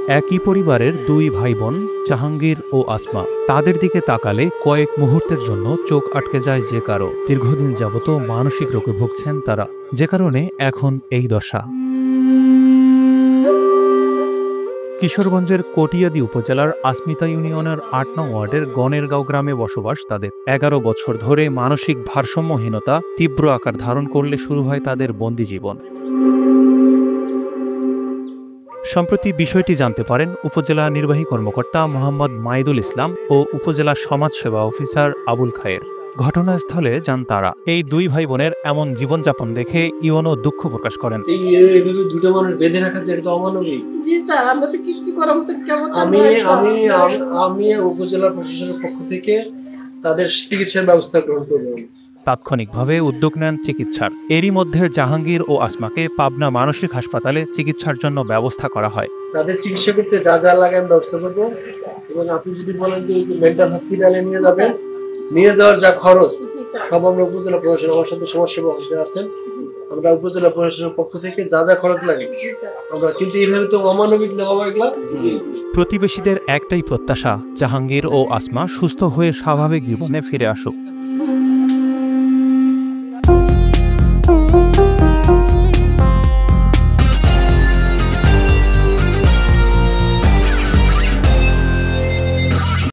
একই পরিবারের দুই ভাই বোন জাহাঙ্গীর ও আসমা। তাদের দিকে তাকালে কয়েক মুহূর্তের জন্য চোখ আটকে যায় যে কারো। দীর্ঘদিন যাবত মানসিক রোগে ভুগছেন তারা, যে কারণে এখন এই দশা। কিশোরগঞ্জের কটিয়াদি উপজেলার আসমিতা ইউনিয়নের ৮ নং ওয়ার্ডের গনেরগাঁও গ্রামে বসবাস তাদের। ১১ বছর ধরে মানসিক ভারসাম্যহীনতা তীব্র আকার ধারণ করলে শুরু হয় তাদের বন্দি জীবন। সম্প্রতি বিষয়টি জানতে পারেন উপজেলা নির্বাহী কর্মকর্তা মোহাম্মদ মাইদুল ইসলাম ও উপজেলা সমাজসেবা অফিসার আবুল খায়ের। ঘটনাস্থলে যান তারা। এই দুই ভাই বোনের এমন জীবনযাপন দেখে ইওনো দুঃখ প্রকাশ করেন। এইভাবে দুটো মানুষ বেঁধে রাখা যায়, এটা তো অমানবিক। জি স্যার, আমরা তো কিচ্ছু করার মতো কেমন। আমি উপজেলা প্রশাসনের পক্ষ থেকে তাদের চিকিৎসার ব্যবস্থা গ্রহণ করব। তাৎক্ষণিকভাবে উদ্যোগ নেন চিকিৎসার। এরই মধ্যে জাহাঙ্গীর ও আসমাকে পাবনা মানসিক হাসপাতালে চিকিৎসার জন্য ব্যবস্থা করা হয়। তাদের চিকিৎসা করতে যা যা লাগে আমি ব্যবস্থা করব, এবং আপনি যদি বলেন যে মেন্টাল হসপিটালে নিয়ে যাবেন, নিয়ে যাওয়ার যা খরচ সব আমরা উপজেলা প্রশাসন, আমার সাথে সমাজসেবা অফিসার আছেন, আমরা উপজেলা প্রশাসনের পক্ষ থেকে যা যা খরচ লাগে আমরা, কিন্তু এইভাবে তো অমানবিক না বাবা এগুলা। প্রতিবেশীদের একটাই প্রত্যাশা, জাহাঙ্গীর ও আসমা সুস্থ হয়ে স্বাভাবিক জীবনে ফিরে আসুক।